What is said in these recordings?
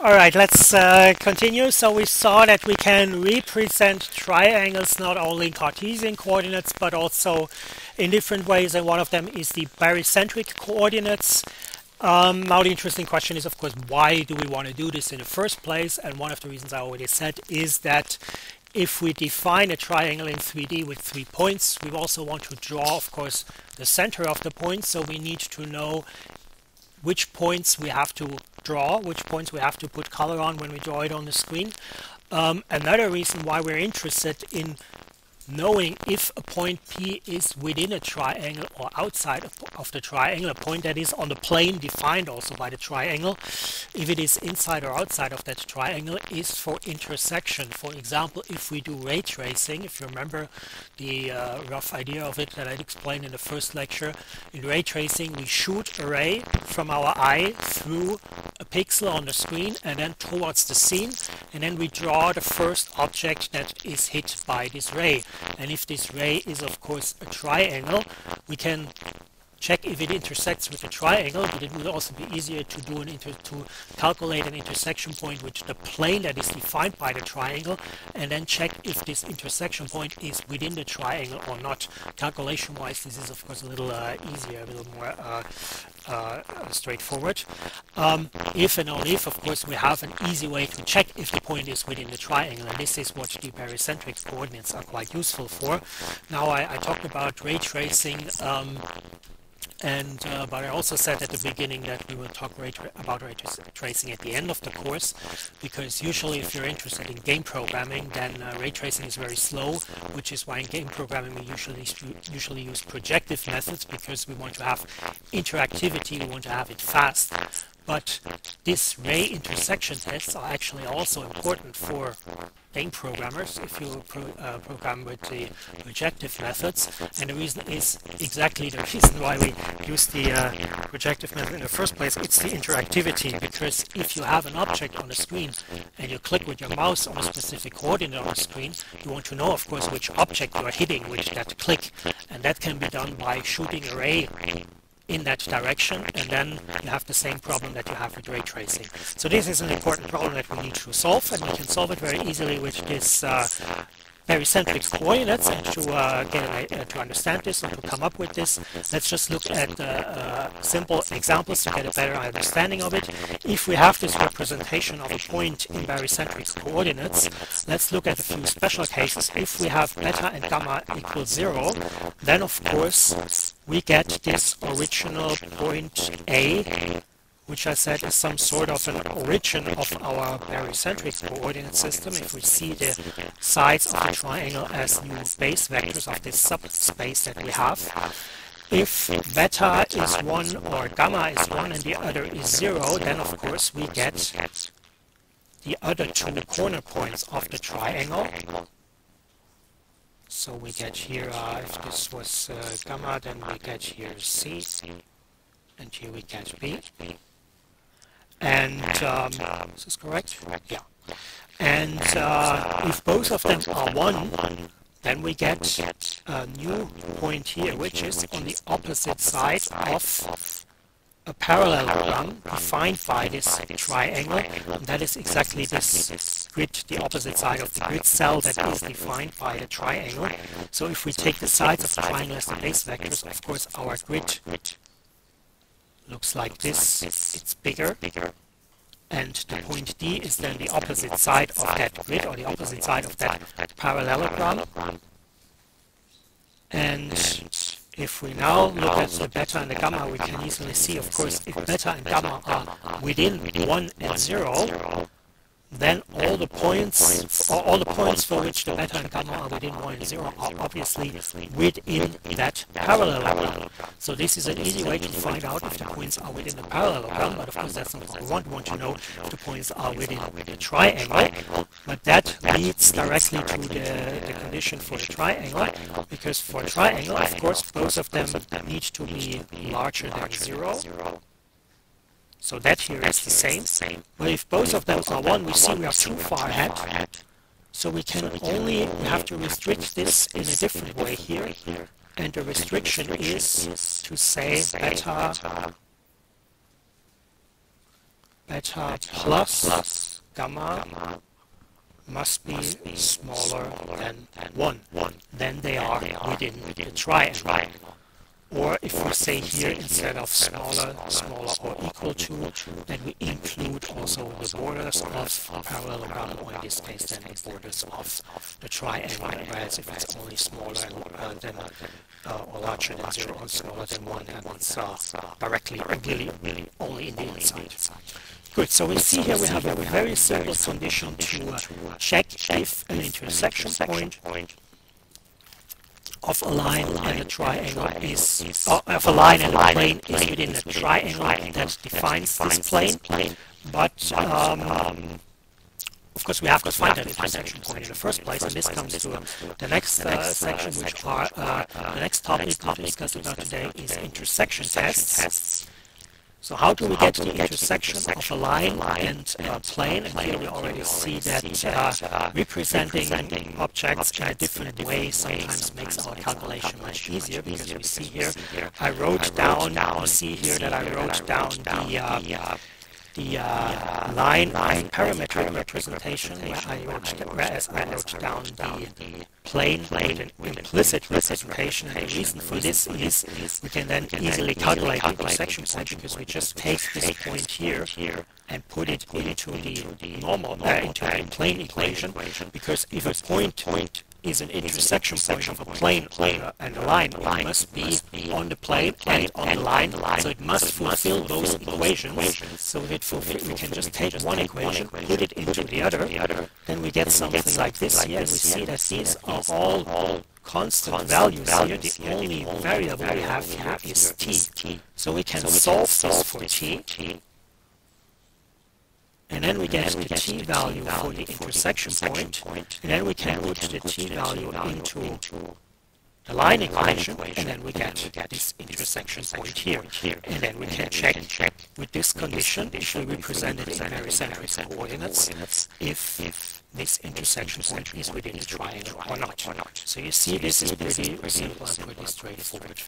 All right, let's continue. So we saw that we can represent triangles not only in Cartesian coordinates, but also in different ways. And one of them is the barycentric coordinates. Now the interesting question is, of course, why do we want to do this in the first place? And one of the reasons I already said is that if we define a triangle in 3D with 3 points, we also want to draw, of course, the center of the point. So we need to know which points we have to draw, which points we have to put color on when we draw it on the screen. Another reason why we're interested in knowing if a point P is within a triangle or outside of the triangle, a point that is on the plane defined also by the triangle, if it is inside or outside of that triangle, is for intersection. For example, if we do ray tracing, if you remember the rough idea of it that I explained in the first lecture, in ray tracing we shoot a ray from our eye through a pixel on the screen and then towards the scene, and then we draw the first object that is hit by this ray. And if this ray is of course a triangle, we can check if it intersects with the triangle, but it will also be easier to do to calculate an intersection point with the plane that is defined by the triangle, and then check if this intersection point is within the triangle or not. Calculation wise, this is of course a little easier, a little more straightforward. If and only if, of course, we have an easy way to check if the point is within the triangle, and this is what the barycentric coordinates are quite useful for. Now I talked about ray tracing, but I also said at the beginning that we will talk about ray tracing at the end of the course, because usually if you're interested in game programming, then ray tracing is very slow, which is why in game programming we usually use projective methods, because we want to have interactivity, we want to have it fast. But these ray intersection tests are actually also important for game programmers if you program with the projective methods, and the reason is exactly the reason why we use the projective method in the first place. It's the interactivity, because if you have an object on the screen and you click with your mouse on a specific coordinate on the screen, you want to know, of course, which object you are hitting with that click, and that can be done by shooting a ray in that direction, and then you have the same problem that you have with ray tracing. So this is an important problem that we need to solve, and we can solve it very easily with this barycentric coordinates. And to understand this and to come up with this, let's just look at simple examples to get a better understanding of it. If we have this representation of a point in barycentric coordinates, let's look at a few special cases. If we have beta and gamma equals 0, then of course we get this original point A, which I said is some sort of an origin of our barycentric coordinate system. If we see the sides of the triangle as new base vectors of this subspace that we have. If beta is 1 or gamma is 1 and the other is 0, then of course we get the other two corner points of the triangle. So we get here, if this was gamma, then we get here C, and here we get B. And is this correct? Yeah. And if both of them are 1, then we get a new point here, which is on the opposite side of a parallelogram defined by this triangle, and that is exactly this grid, the opposite side of the grid cell that is defined by the triangle. So if we take the sides of the triangle as the base vectors, of course our grid looks like this. It's bigger, and the point D is then the opposite side of that grid, or the opposite side of that parallelogram. And if we now look at the beta and the gamma, we can easily see, of course, if beta and gamma are within 1 and 0, then all the points for which the beta and gamma are within 1 and 0 are obviously within that parallelogram. So this is an easy way to find out if the points are within the parallelogram, but of course that's not what we want. We want to know if the points are within the triangle, but that leads directly to the condition for the triangle, because for a triangle, of course, both of them need to be larger than 0. So that here is the same. But if both of them are 1, we see we are too far ahead. So we have to restrict this in a different way here. And the restriction is to say beta beta plus gamma must be smaller than 1. Then they are within the triangle. Or if we say here instead of smaller or equal to, then we include also the borders of parallelogram, or in this case then the borders of the triangle, whereas if it's only smaller than or larger than 0 or smaller than 1, then it's directly really only in the inside. Good, so we see here we have a very simple condition to check if an intersection point of a line and a triangle is, of a line and a plane is within a triangle that defines this plane. But of course we have to find that intersection point in the first place, and this comes to the next section, which are the next topic to discuss about today is intersection tests. So how do we get the intersection of a line and a plane? And here we already see that representing objects in a different way sometimes makes our calculation much easier, because we see here I wrote down, you see here that I wrote down the line of parametric representation, whereas I wrote down the plane with an implicit representation. And the reason for this is we can then easily calculate the intersection point, because we just take this point here and put it into the normal, into the plane equation, because if a point is an intersection point of a plane and a line, it must be on the plane and on the line, so it must fulfill those equations. So that we can just take one equation, put it into the other, then we get something like this here, and we see that these are all constant values here. The only variable we have here is t. So we can solve this for t, and then we get the t value for the intersection point, and then we can put the t value into the line equation, and then we get this intersection point here. And then we can check with this condition, if we represent it in barycentric coordinates, if this intersection point is within the triangle or not. So you see, this is pretty simple and pretty straightforward.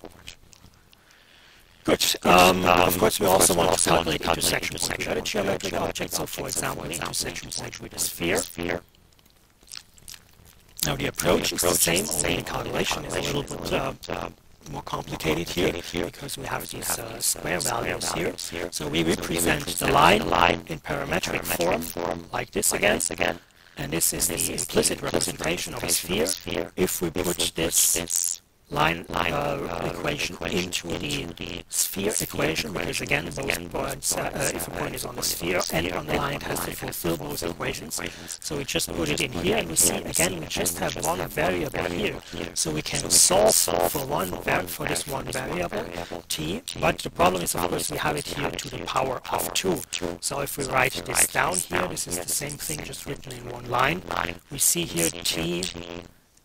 Good. Of course, we also want to calculate intersection points with a geometric object. So, for example, the intersection point with a sphere. Now, the approach is the same, only the calculation is a little bit more complicated here, because we have these square values here. So we represent the line in parametric form, like this again. And this is the implicit representation of a sphere. If we put this line equation into the sphere equation, because again both points, if a point is on the sphere and on the line, it has to fulfill both equations. So we just put it in here, and we see again we just have one variable here, so we can solve for this one variable t. But the problem is, of course, we have it here to the power of 2. So if we write this down here, this is the same thing, just written in one line. We see here t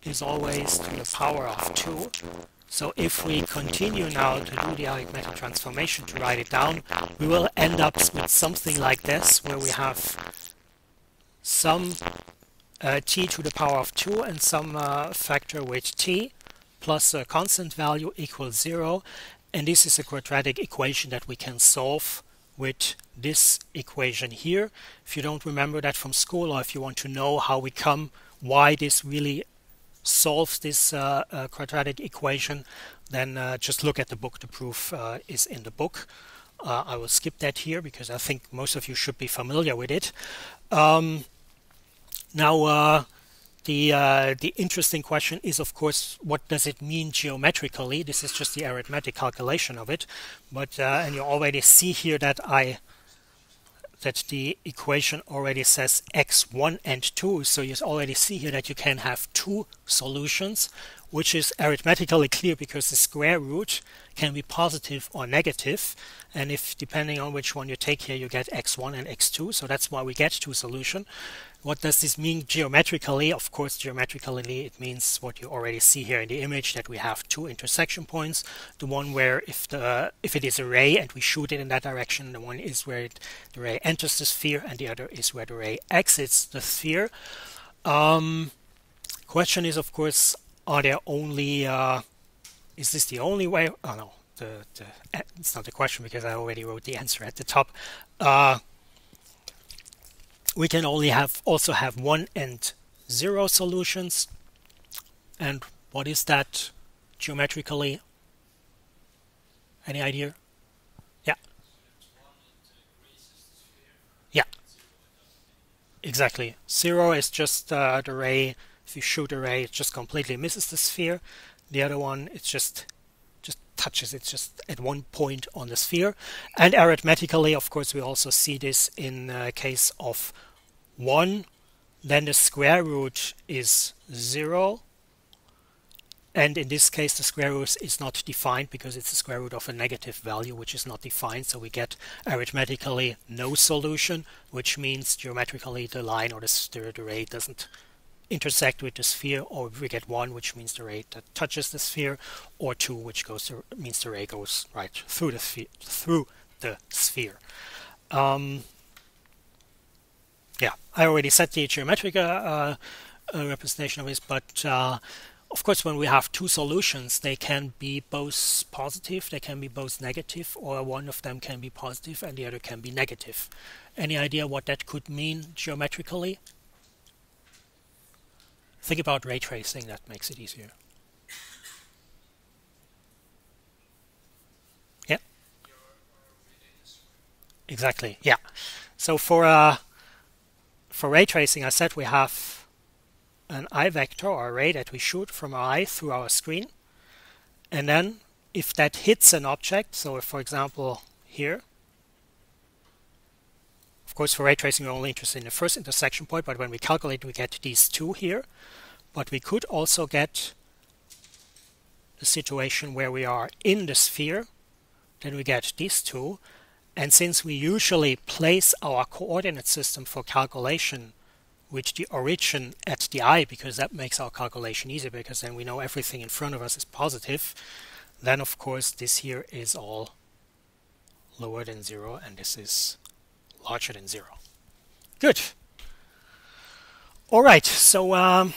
is always to the power of 2. So if we continue now to do the arithmetic transformation to write it down, we will end up with something like this, where we have some t to the power of 2 and some factor with t plus a constant value equals 0. And this is a quadratic equation that we can solve with this equation here. If you don't remember that from school, or if you want to know why this really solves this quadratic equation, then just look at the book. The proof is in the book. I will skip that here because I think most of you should be familiar with it. Now the interesting question is, of course, what does it mean geometrically? This is just the arithmetic calculation of it, but and you already see here that the equation already says x1 and 2, so you already see here that you can have two solutions, which is arithmetically clear because the square root can be positive or negative, and if depending on which one you take here, you get x1 and x2, so that's why we get two solutions. What does this mean geometrically? Of course, geometrically it means what you already see here in the image, that we have two intersection points. The one where if it is a ray and we shoot it in that direction, the one is where the ray enters the sphere, and the other is where the ray exits the sphere. Question is, of course, are there only is this the only way? Oh no, it's not the question because I already wrote the answer at the top. we can also have 1 and 0 solutions. And what is that geometrically? Any idea? Yeah. Yeah, exactly. 0 is just the ray. If you shoot a ray, it just completely misses the sphere. The other one, it's just touches it just at one point on the sphere. And arithmetically, of course, we also see this in case of 1. Then the square root is 0. And in this case, the square root is not defined because it's the square root of a negative value, which is not defined. So we get arithmetically no solution, which means geometrically the line or the ray doesn't intersect with the sphere, or we get 1, which means the ray that touches the sphere, or 2, which means the ray goes right through the sphere. Yeah, I already said the geometric representation of this, but of course, when we have 2 solutions, they can be both positive, they can be both negative, or one of them can be positive and the other can be negative. Any idea what that could mean geometrically? Think about ray tracing, that makes it easier. Yeah. Exactly, yeah. So for ray tracing, I said we have an eye vector or array that we shoot from our eye through our screen. And then if that hits an object, so if, for example, here, of course, for ray tracing, we're only interested in the first intersection point, but when we calculate, we get these 2 here. But we could also get the situation where we are in the sphere, then we get these 2. And since we usually place our coordinate system for calculation with the origin at the eye, because that makes our calculation easier, because then we know everything in front of us is positive, then of course this here is all lower than 0 and this is larger than 0. Good. All right, so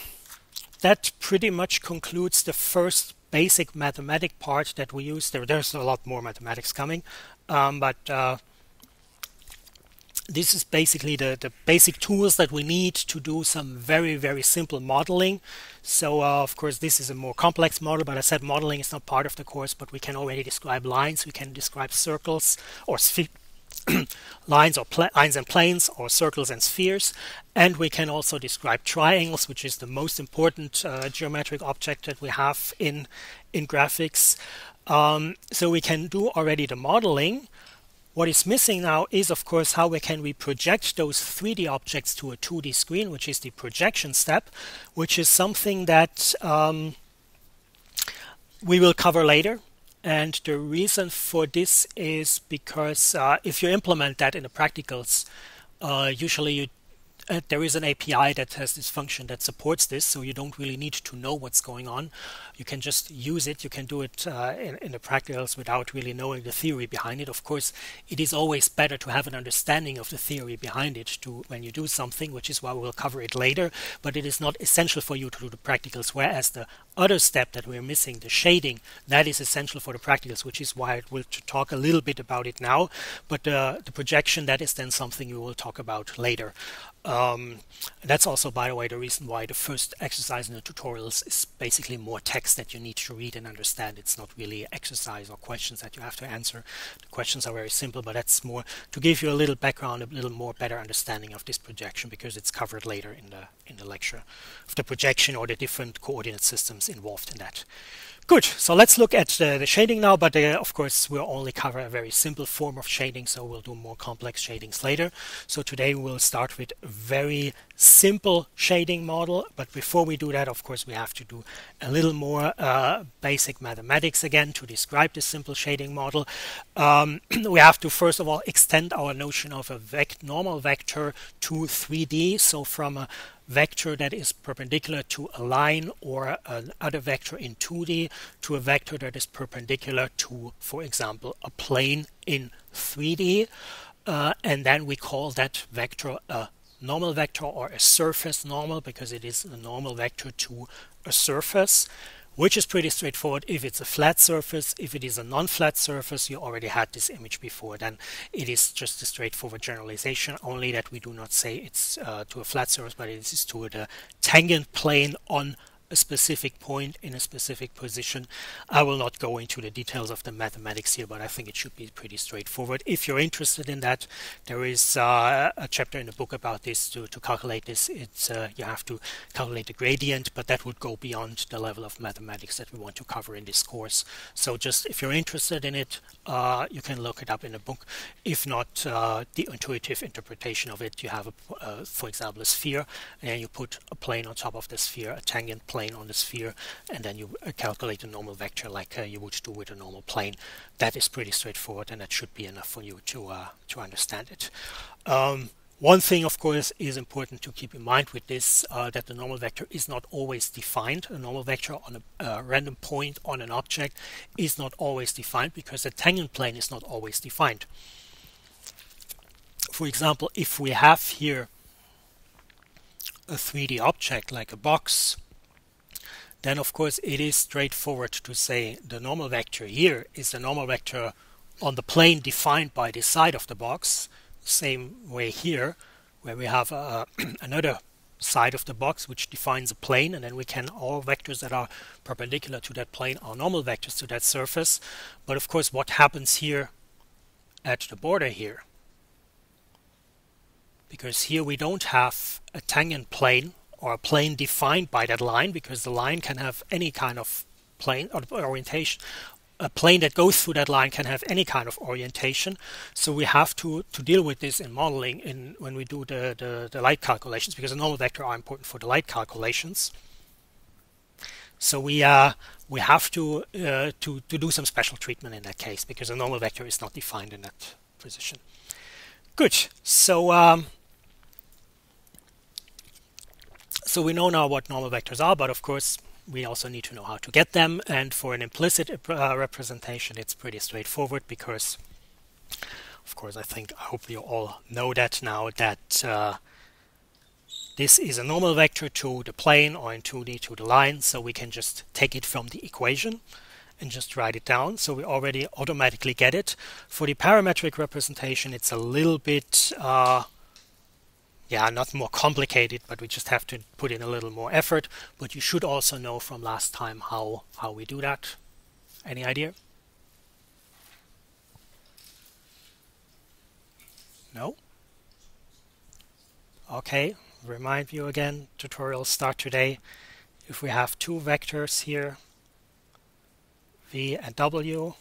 that pretty much concludes the first basic mathematic part that we use. There's a lot more mathematics coming, but this is basically the basic tools that we need to do some very, very simple modeling. So of course this is a more complex model, but I said modeling is not part of the course, but we can already describe lines, we can describe circles or lines and planes, or circles and spheres, and we can also describe triangles, which is the most important geometric object that we have in graphics. So we can do already the modeling. What is missing now is, of course, how can we project those 3D objects to a 2D screen, which is the projection step, which is something that we will cover later. And the reason for this is because if you implement that in the practicals, usually there is an API that has this function that supports this, so you don't really need to know what's going on. You can just use it. You can do it in the practicals without really knowing the theory behind it. Of course, it is always better to have an understanding of the theory behind it when you do something, which is why we'll cover it later, but it is not essential for you to do the practicals, whereas the other step that we're missing, the shading, that is essential for the practicals, which is why I will talk a little bit about it now, but the projection, that is then something we will talk about later. That's also, by the way, the reason why the first exercise in the tutorials is basically more text that you need to read and understand. It's not really exercise or questions that you have to answer. The questions are very simple, but that's more to give you a little background, a little more better understanding of this projection, because it's covered later in the lecture of the projection or the different coordinate systems involved in that. Good, so let's look at the shading now, but of course we'll only cover a very simple form of shading, so we'll do more complex shadings later. So today we'll start with a very simple shading model, but before we do that, of course, we have to do a little more basic mathematics again to describe this simple shading model. We have to first of all extend our notion of a normal vector to 3D, so from a vector that is perpendicular to a line or another vector in 2D to a vector that is perpendicular to, for example, a plane in 3D, and then we call that vector a normal vector or a surface normal, because it is a normal vector to a surface. which is pretty straightforward. If it's a flat surface, if it is a non-flat surface, you already had this image before, then it is just a straightforward generalization, only that we do not say it's to a flat surface, but it is to the tangent plane on a specific point in a specific position. I will not go into the details of the mathematics here, but I think it should be pretty straightforward. If you're interested in that, there is a chapter in the book about this. To calculate this, it's you have to calculate the gradient, but that would go beyond the level of mathematics that we want to cover in this course. So just if you're interested in it, you can look it up in the book. If not, the intuitive interpretation of it, you have, for example, a sphere, and then you put a plane on top of the sphere, a tangent plane on the sphere, and then you calculate a normal vector like you would do with a normal plane. That is pretty straightforward, and that should be enough for you to understand it. One thing, of course, is important to keep in mind with this, that the normal vector is not always defined. A normal vector on a random point on an object is not always defined because the tangent plane is not always defined. For example, if we have here a 3D object like a box, then of course it is straightforward to say the normal vector here is the normal vector on the plane defined by the side of the box. Same way here, where we have another side of the box which defines a plane, and then we can, all vectors that are perpendicular to that plane are normal vectors to that surface. But of course what happens here at the border here? Because here we don't have a tangent plane or a plane defined by that line, because the line can have any kind of plane or orientation. A plane that goes through that line can have any kind of orientation. So we have to deal with this in modeling when we do the light calculations, because the normal vector are important for the light calculations. So we have to do some special treatment in that case, because the normal vector is not defined in that position. Good. So so we know now what normal vectors are, but of course we also need to know how to get them. And for an implicit representation, it's pretty straightforward, because of course I hope you all know that now, that this is a normal vector to the plane, or in 2D to the line, so we can just take it from the equation and just write it down, so we already automatically get it. For the parametric representation, it's a little bit not more complicated, but we just have to put in a little more effort. But you should also know from last time how we do that. Any idea? No? Okay, remind you again, tutorial start today. If we have two vectors here, v and w,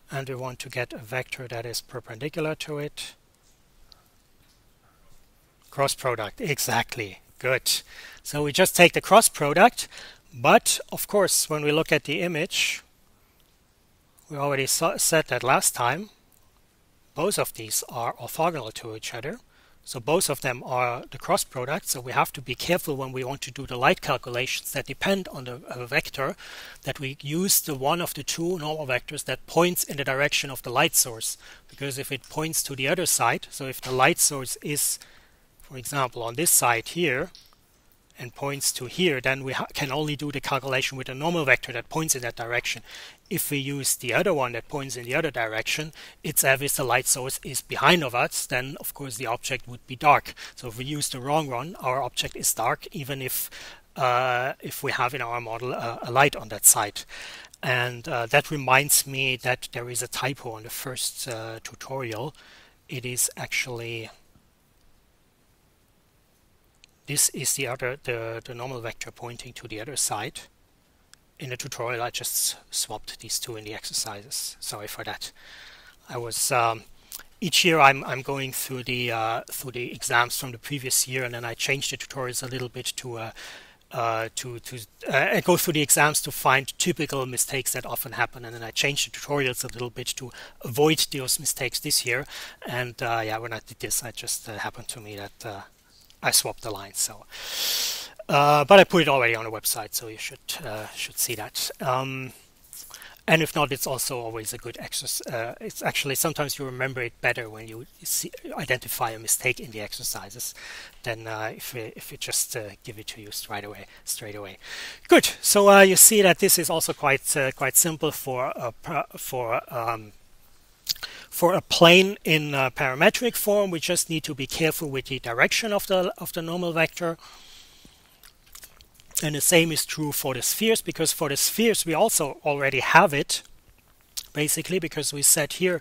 and we want to get a vector that is perpendicular to it, cross product, exactly, good. So we just take the cross product, but of course when we look at the image, we already said that last time, both of these are orthogonal to each other. So both of them are the cross product, so we have to be careful when we want to do the light calculations that depend on the vector, that we use the one of the two normal vectors that points in the direction of the light source. Because if it points to the other side, so if the light source is, for example, on this side here and points to here, then we can only do the calculation with a normal vector that points in that direction. If we use the other one that points in the other direction, it's as if the light source is behind of us, then of course the object would be dark. So if we use the wrong one, our object is dark, even if we have in our model a light on that side. And that reminds me that there is a typo on the first tutorial. It is actually, this is the normal vector pointing to the other side. In the tutorial I just swapped these two in the exercises. Sorry for that. I was each year I'm going through the exams from the previous year, and then I change the tutorials a little bit to go through the exams to find typical mistakes that often happen, and then I change the tutorials a little bit to avoid those mistakes this year. And when I did this, it just happened to me that I swapped the lines. So, but I put it already on the website, so you should see that. And if not, it's also always a good exercise. It's actually sometimes you remember it better when you identify a mistake in the exercises than if we just give it to you straight away. Good. So you see that this is also quite simple for a plane in parametric form. We just need to be careful with the direction of the normal vector. And the same is true for the spheres, because for the spheres we also already have it, basically, because we said here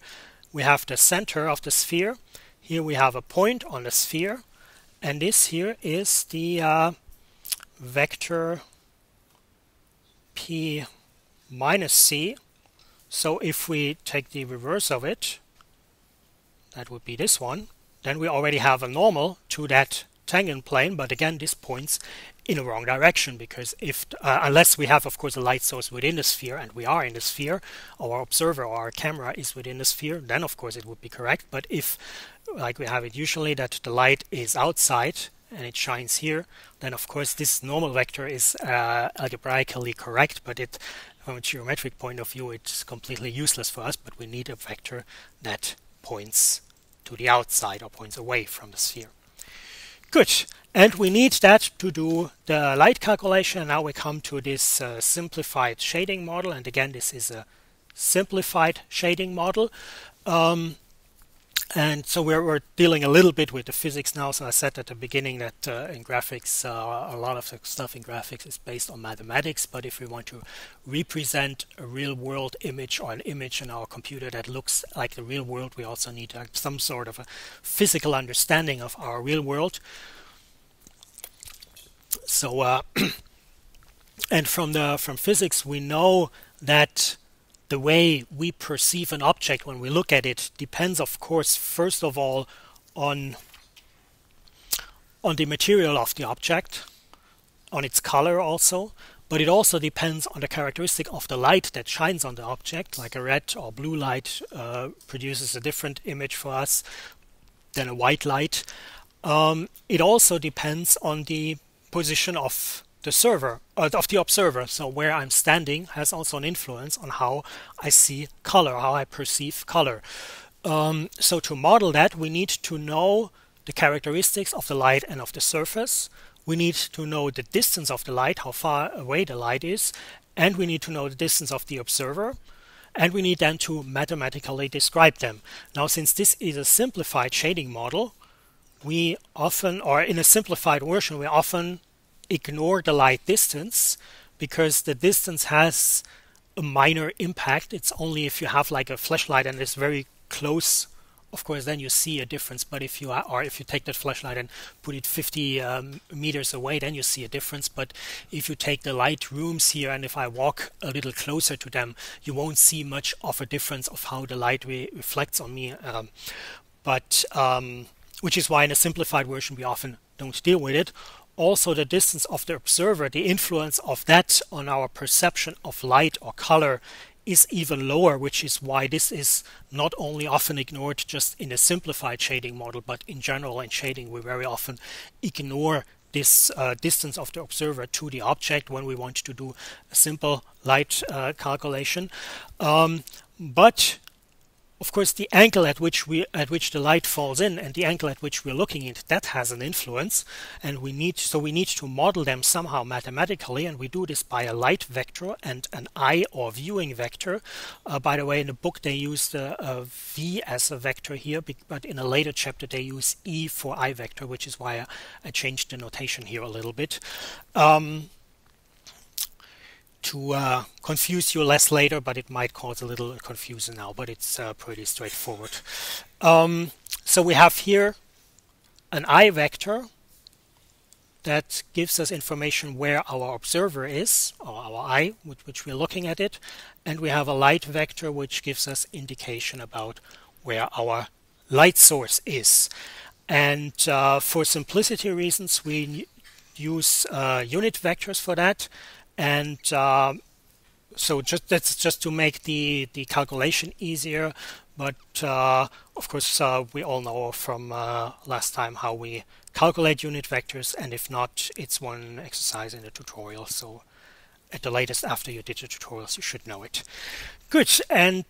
we have the center of the sphere. Here we have a point on the sphere, and this here is the vector p minus c. So if we take the reverse of it, that would be this one, then we already have a normal to that tangent plane, but again this points in the wrong direction, because if unless we have, of course, a light source within the sphere, and we are in the sphere, our observer or our camera is within the sphere, then of course it would be correct. But if, like we have it usually, that the light is outside and it shines here, then of course this normal vector is algebraically correct, but from a geometric point of view it's completely useless for us. But we need a vector that points to the outside or points away from the sphere. Good. And we need that to do the light calculation. Now we come to this simplified shading model. And again, this is a simplified shading model. And so we're dealing a little bit with the physics now. So I said at the beginning that in graphics, a lot of the stuff in graphics is based on mathematics. But if we want to represent a real-world image or an image in our computer that looks like the real world, we also need to have some sort of a physical understanding of our real world. So, and from physics, we know that the way we perceive an object when we look at it depends, of course, first of all, on the material of the object, on its color also, but it also depends on the characteristic of the light that shines on the object. Like a red or blue light produces a different image for us than a white light. It also depends on the position of the observer. So where I'm standing has also an influence on how I see color, how I perceive color. So to model that, we need to know the characteristics of the light and of the surface. We need to know the distance of the light, how far away the light is, and we need to know the distance of the observer, and we need then to mathematically describe them. Now, since this is a simplified shading model, we often, or in a simplified version, we often ignore the light distance, because the distance has a minor impact. It's only if you have like a flashlight and it's very close, of course, then you see a difference. But if you take that flashlight and put it 50 meters away, then you see a difference. But if you take the light rooms here, and if I walk a little closer to them, you won't see much of a difference of how the light reflects on me. Which is why in a simplified version we often don't deal with it. Also, the distance of the observer, the influence of that on our perception of light or color is even lower, which is why this is not only often ignored just in a simplified shading model, but in general in shading we very often ignore this distance of the observer to the object when we want to do a simple light calculation. But of course, the angle at which the light falls in and the angle at which we're looking at, that has an influence, and we need to model them somehow mathematically, and we do this by a light vector and an eye or viewing vector. By the way, in the book they use the V as a vector here, but in a later chapter they use E for eye vector, which is why I changed the notation here a little bit. To confuse you less later, but it might cause a little confusion now, but it's pretty straightforward. So we have here an eye vector that gives us information where our observer is, or our eye, with which we're looking at it, and we have a light vector which gives us indication about where our light source is. And for simplicity reasons, we use unit vectors for that. And so that's just to make the calculation easier. But of course, we all know from last time how we calculate unit vectors. And if not, it's one exercise in the tutorial. So at the latest after you did the tutorials, you should know it. Good, and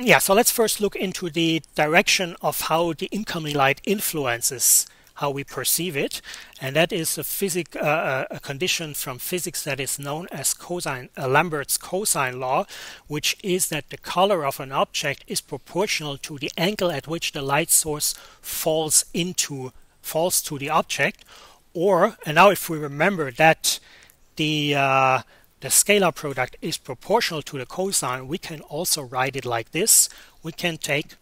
yeah, so let's first look into the direction of how the incoming light influences how we perceive it, and that is a condition from physics that is known as Lambert's cosine law, which is that the color of an object is proportional to the angle at which the light source falls to the object. Or, and now if we remember that the scalar product is proportional to the cosine, we can also write it like this. We can take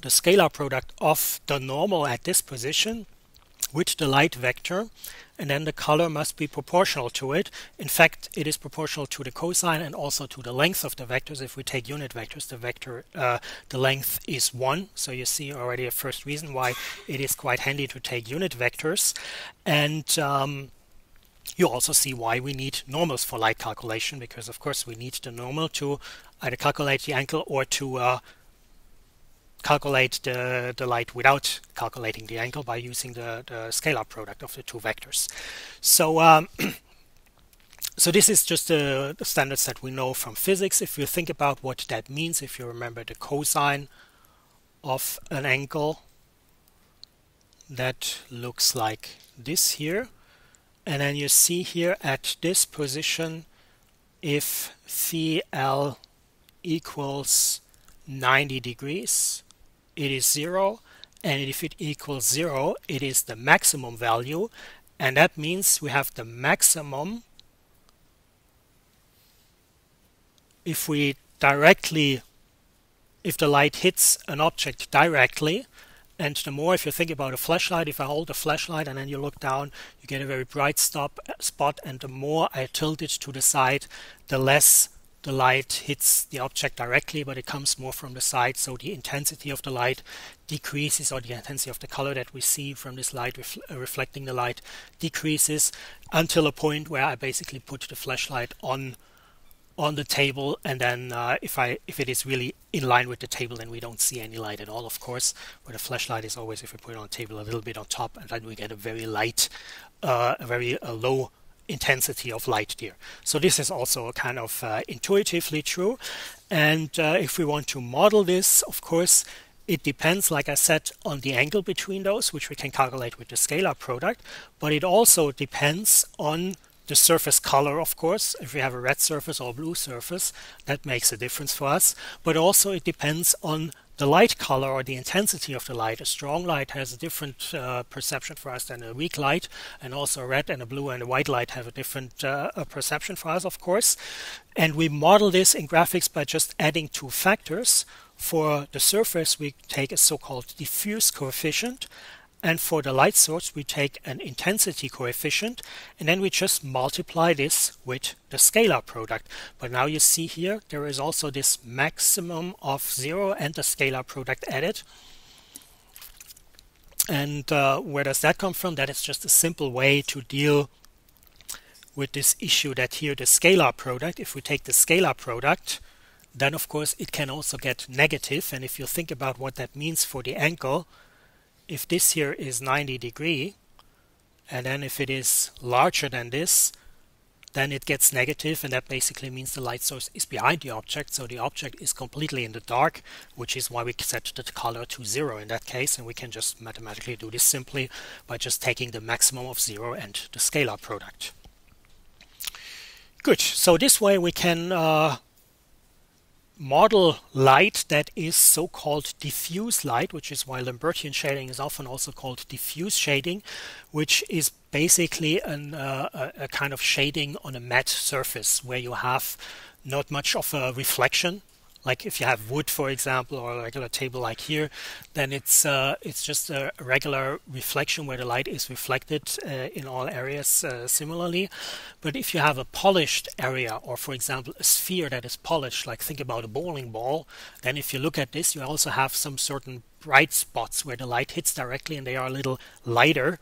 the scalar product of the normal at this position with the light vector, and then the color must be proportional to it. In fact, it is proportional to the cosine and also to the length of the vectors. If we take unit vectors, the length is 1. So you see already a first reason why it is quite handy to take unit vectors. And you also see why we need normals for light calculation, because of course we need the normal to either calculate the angle or to calculate the light without calculating the angle by using the scalar product of the two vectors. So so this is just the standards that we know from physics. If you think about what that means, if you remember the cosine of an angle, that looks like this here. And then you see here at this position, if phi L equals 90 degrees, it is 0, and if it equals 0, it is the maximum value, and that means we have the maximum if the light hits an object directly. And the more, if you think about a flashlight, if I hold a flashlight and then you look down, you get a very bright spot, and the more I tilt it to the side, the less the light hits the object directly, but it comes more from the side, so the intensity of the light decreases, or the intensity of the color that we see from this light reflecting the light decreases, until a point where I basically put the flashlight on the table, and then if it is really in line with the table, then we don't see any light at all, of course. Where the flashlight is always, if we put it on the table, a little bit on top, and then we get a very light, a very low intensity of light there. So this is also kind of intuitively true. And if we want to model this, of course, it depends, like I said, on the angle between those, which we can calculate with the scalar product, but it also depends on the surface color, of course. If we have a red surface or a blue surface, that makes a difference for us. But also it depends on the light color or the intensity of the light. A strong light has a different perception for us than a weak light, and also a red and a blue and a white light have a different perception for us, of course. And we model this in graphics by just adding two factors. For the surface, we take a so-called diffuse coefficient, and for the light source, we take an intensity coefficient, and then we just multiply this with the scalar product. But now you see here, there is also this maximum of 0 and the scalar product added. And where does that come from? That is just a simple way to deal with this issue that here the scalar product, if we take the scalar product, then of course it can also get negative. And if you think about what that means for the angle, if this here is 90 degree, and then if it is larger than this, then it gets negative, and that basically means the light source is behind the object, so the object is completely in the dark, which is why we set the color to 0 in that case, and we can just mathematically do this simply by just taking the maximum of 0 and the scalar product. Good, so this way we can model light that is so-called diffuse light, which is why Lambertian shading is often also called diffuse shading, which is basically a kind of shading on a matte surface where you have not much of a reflection. Like if you have wood, for example, or a regular table like here, then it's just a regular reflection where the light is reflected in all areas similarly. But if you have a polished area, or for example a sphere that is polished, like think about a bowling ball, then if you look at this, you also have some certain bright spots where the light hits directly and they are a little lighter.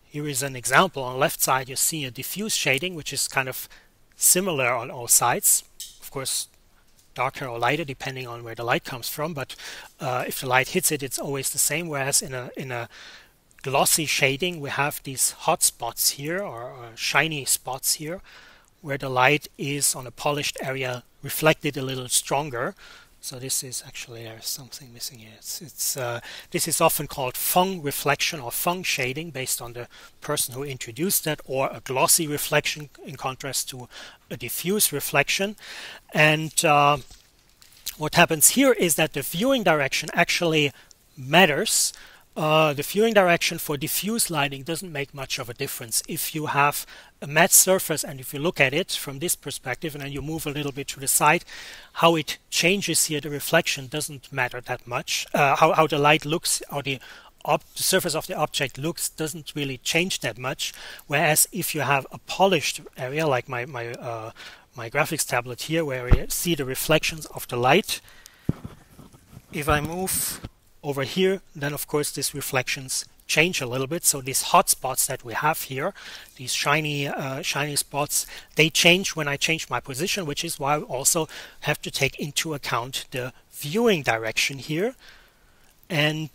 Here is an example. On the left side you see a diffuse shading, which is kind of similar on all sides. Of course, darker or lighter depending on where the light comes from, but if the light hits it, it's always the same, whereas in a glossy shading, we have these hot spots here, or shiny spots here, where the light is on a polished area reflected a little stronger. So this is actually, there's something missing here. This is often called Fung reflection or Fung shading, based on the person who introduced that, or a glossy reflection in contrast to a diffuse reflection. And what happens here is that the viewing direction actually matters. The viewing direction for diffuse lighting doesn't make much of a difference. If you have a matte surface and if you look at it from this perspective and then you move a little bit to the side, how it changes here, the reflection doesn't matter that much. How the light looks, or the surface of the object looks, doesn't really change that much. Whereas if you have a polished area like my graphics tablet here, where you see the reflections of the light, if I move over here, then of course these reflections change a little bit. So these hot spots that we have here, these shiny spots, they change when I change my position, which is why I also have to take into account the viewing direction here. And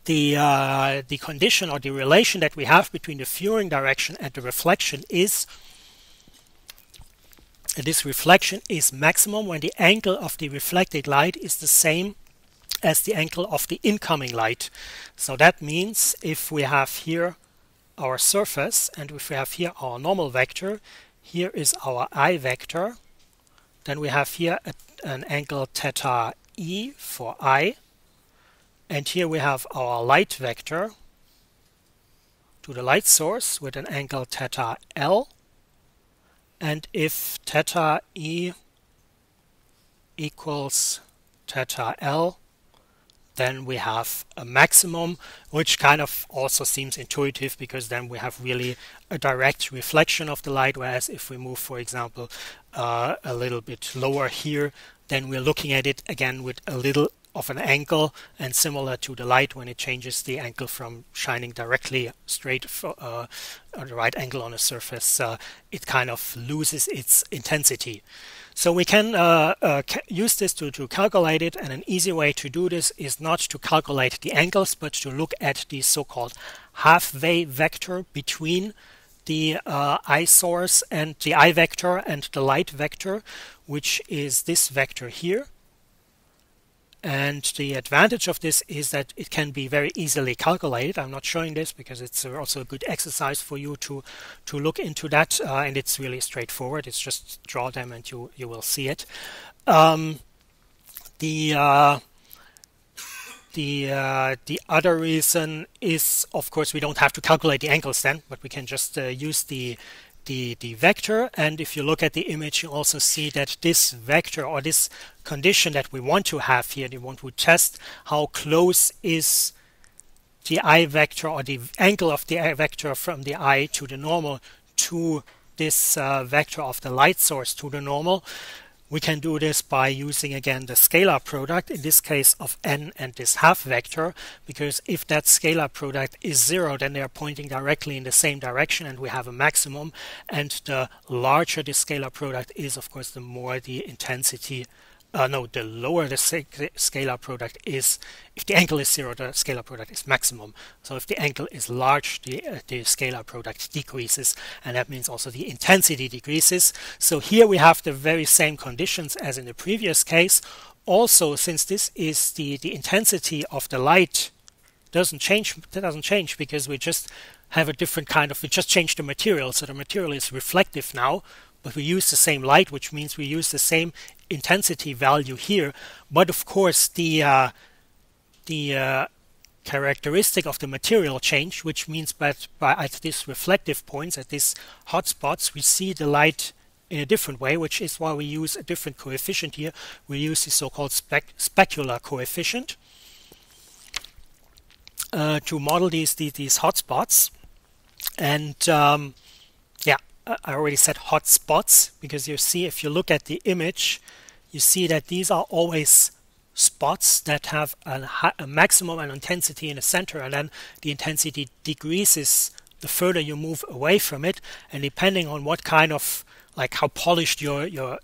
the condition or the relation that we have between the viewing direction and the reflection is this reflection is maximum when the angle of the reflected light is the same as the angle of the incoming light. So that means if we have here our surface and if we have here our normal vector, here is our I vector, then we have here an angle theta E for I, and here we have our light vector to the light source with an angle theta L, and if theta E equals theta L, then we have a maximum, which kind of also seems intuitive, because then we have really a direct reflection of the light, whereas if we move, for example, a little bit lower here, then we're looking at it again with a little of an angle, and similar to the light, when it changes the angle from shining directly straight on the right angle on a surface, it kind of loses its intensity. So we can use this to calculate it, and an easy way to do this is not to calculate the angles, but to look at the so-called halfway vector between the I source and the I vector and the light vector, which is this vector here. And the advantage of this is that it can be very easily calculated. I'm not showing this because it's also a good exercise for you to look into that, and it's really straightforward. It's just draw them and you will see it. The other reason is, of course, we don't have to calculate the angles then, but we can just use the vector. And if you look at the image, you also see that this vector, or this condition that we want to have here, we want to test how close is the I vector, or the angle of the I vector from the I to the normal, to this vector of the light source to the normal. We can do this by using again the scalar product, in this case of n and this half vector, because if that scalar product is 0, then they are pointing directly in the same direction and we have a maximum, and the larger the scalar product is, of course, the more the intensity, the lower the scalar product is. If the angle is 0, the scalar product is maximum. So if the angle is large, the scalar product decreases, and that means also the intensity decreases. So here we have the very same conditions as in the previous case. Also, since this is the intensity of the light doesn't change, because we just have a different kind of, we just changed the material. So the material is reflective now, but we use the same light, which means we use the same intensity value here. But of course, the characteristic of the material change, which means that at these reflective points, at these hot spots, we see the light in a different way, which is why we use a different coefficient here. We use the so-called specular coefficient to model these hot spots. And I already said hot spots, because you see, if you look at the image, you see that these are always spots that have a maximum and intensity in the center, and then the intensity decreases the further you move away from it. And depending on what kind of like how polished your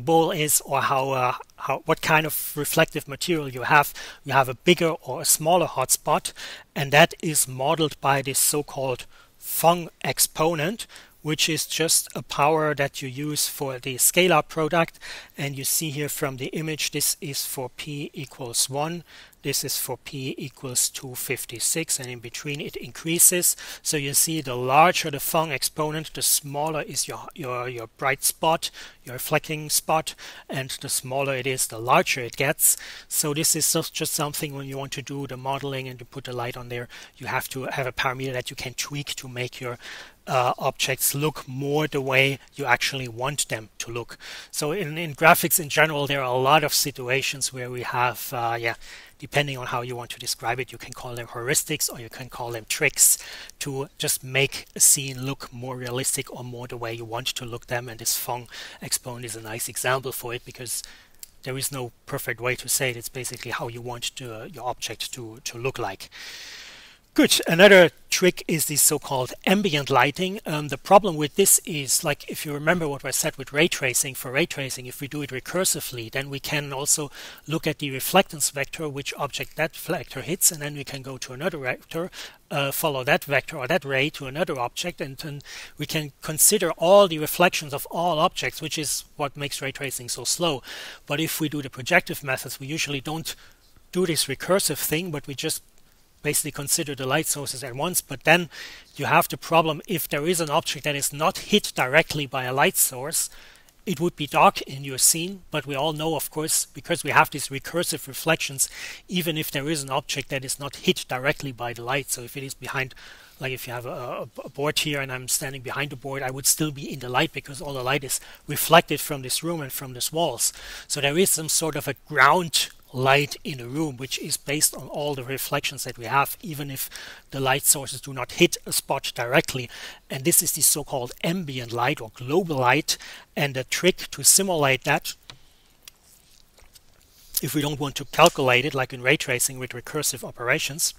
bowl is, or how what kind of reflective material you have. You have a bigger or a smaller hotspot, and that is modeled by this so-called Phong exponent, which is just a power that you use for the scalar product. And you see here from the image, this is for p equals 1, this is for p equals 256, and in between it increases. So you see the larger the Phong exponent, the smaller is your bright spot, your reflecting spot, and the smaller it is, the larger it gets. So this is just something when you want to do the modeling and to put the light on there, you have to have a parameter that you can tweak to make your objects look more the way you actually want them to look. So in graphics in general, there are a lot of situations where we have, depending on how you want to describe it, you can call them heuristics or you can call them tricks to just make a scene look more realistic or more the way you want to look them. And this Phong exponent is a nice example for it, because there is no perfect way to say it. It's basically how you want your object to look like. Good. Another trick is this so-called ambient lighting. The problem with this is, like, if you remember what I said with ray tracing, for ray tracing, if we do it recursively, then we can also look at the reflectance vector, which object that vector hits, and then we can go to another vector, follow that vector or that ray to another object, and then we can consider all the reflections of all objects, which is what makes ray tracing so slow. But if we do the projective methods, we usually don't do this recursive thing, but we just basically consider the light sources at once. But then you have the problem, if there is an object that is not hit directly by a light source, it would be dark in your scene. But we all know, of course, because we have these recursive reflections, even if there is an object that is not hit directly by the light, so if it is behind, like if you have a board here and I'm standing behind the board, I would still be in the light because all the light is reflected from this room and from these walls. So there is some sort of a ground light in a room, which is based on all the reflections that we have, even if the light sources do not hit a spot directly. And this is the so-called ambient light or global light. And the trick to simulate that, if we don't want to calculate it like in ray tracing with recursive operations,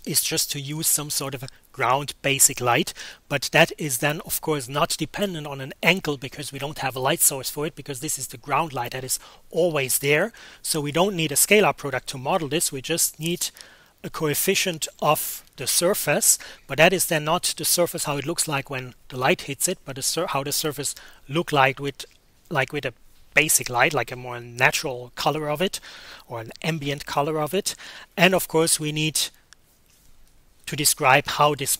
is just to use some sort of a ground basic light. But that is then, of course, not dependent on an angle, because we don't have a light source for it, because this is the ground light that is always there. So we don't need a scalar product to model this. We just need a coefficient of the surface, but that is then not the surface how it looks like when the light hits it, but how the surface look like with a basic light, like a more natural color of it or an ambient color of it. And of course we need to describe how this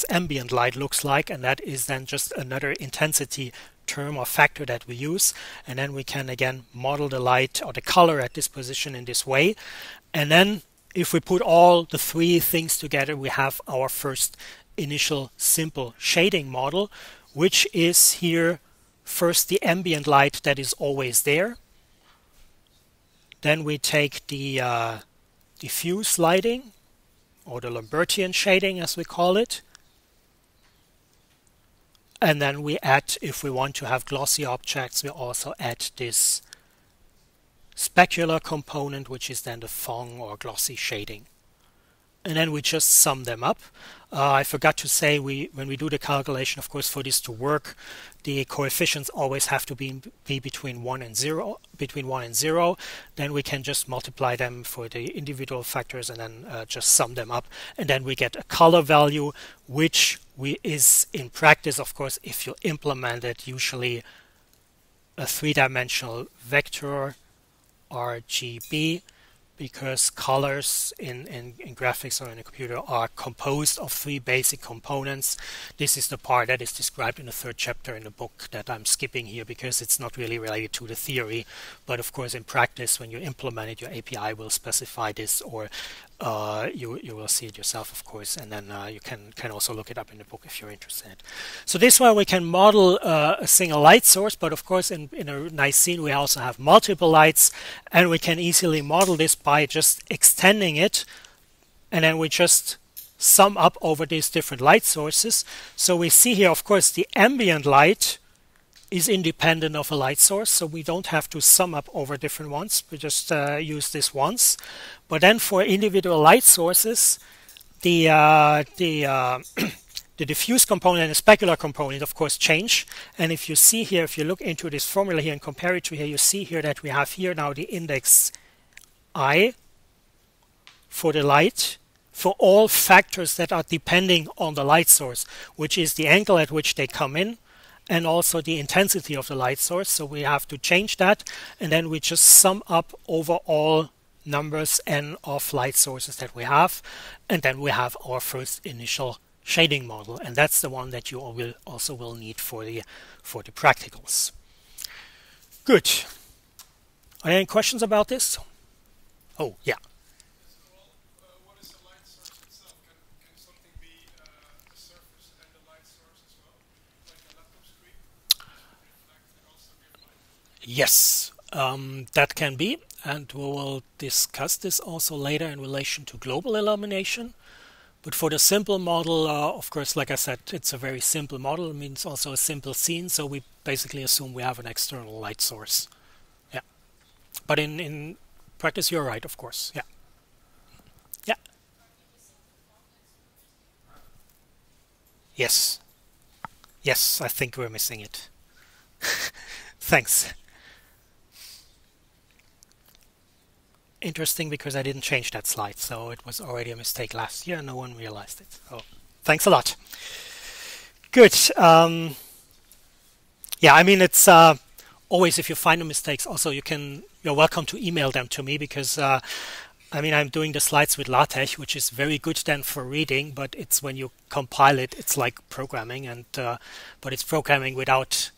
ambient light looks like, and that is then just another intensity term or factor that we use. And then we can again model the light or the color at this position in this way. And then if we put all the three things together, we have our first initial simple shading model, which is here first the ambient light that is always there. Then we take the diffuse lighting, or the Lambertian shading as we call it. And then we add, if we want to have glossy objects, we also add this specular component, which is then the Phong or glossy shading. And then we just sum them up. I forgot to say, when we do the calculation, of course, for this to work, the coefficients always have to be between 1 and 0. Then we can just multiply them for the individual factors and then just sum them up. And then we get a color value, which is in practice, of course, if you implement it, usually a three-dimensional vector RGB, because colors in graphics or in a computer are composed of three basic components. This is the part that is described in the third chapter in the book that I'm skipping here because it's not really related to the theory. But of course in practice, when you implement it, your API will specify this, or you will see it yourself, of course, and then you can also look it up in the book if you're interested. So this way we can model a single light source, but of course in a nice scene we also have multiple lights, and we can easily model this by just extending it, and then we just sum up over these different light sources. So we see here, of course, the ambient light is independent of a light source, so we don't have to sum up over different ones. We just use this once. But then for individual light sources, the the diffuse component and the specular component, of course, change. And if you see here, if you look into this formula here and compare it to here, you see here that we have here now the index I for the light for all factors that are depending on the light source, which is the angle at which they come in and also the intensity of the light source. So we have to change that, and then we just sum up over all numbers n of light sources that we have, and then we have our first initial shading model, and that's the one that you also will need for the practicals. Good. Are there any questions about this? Oh, yeah. What is the light source itself? Can something be the surface and the light source as well? Like a laptop screen? Reflect and also give light? Yes, that can be, and we will discuss this also later in relation to global illumination. But for the simple model, of course, like I said, it's a very simple model. It means also a simple scene, so we basically assume we have an external light source. Yeah. But in practice, you're right, of course. Yeah. Yeah. Yes. Yes, I think we're missing it. Thanks. Interesting, because I didn't change that slide, so it was already a mistake last year and no one realized it. Oh, thanks a lot. Good. Yeah, I mean, it's always, if you find the mistakes, also you're welcome to email them to me, because I mean, I'm doing the slides with LaTeX, which is very good then for reading, but it's when you compile it, it's like programming, and but it's programming without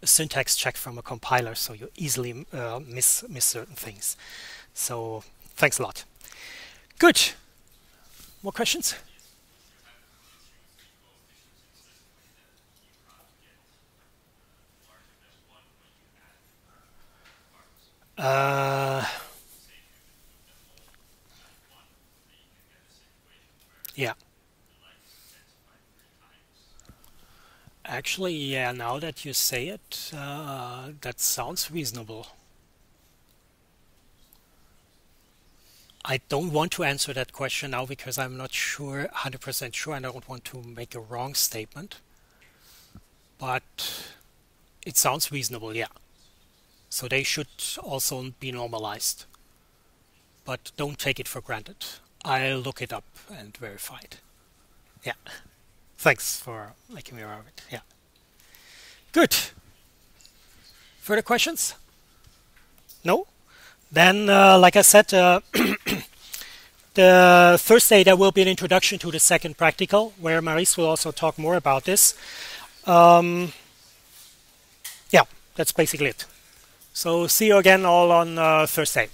a syntax check from a compiler, so you easily miss certain things. So thanks a lot. Good. More questions? Yeah. Actually, yeah, now that you say it, that sounds reasonable. I don't want to answer that question now because I'm not sure, 100% sure, and I don't want to make a wrong statement. But it sounds reasonable, yeah. So they should also be normalized. But don't take it for granted. I'll look it up and verify it. Yeah. Thanks for making me aware of it. Yeah. Good. Further questions? No? Then, like I said, the Thursday there will be an introduction to the second practical, where Maurice will also talk more about this. Yeah, that's basically it. So see you again all on Thursday.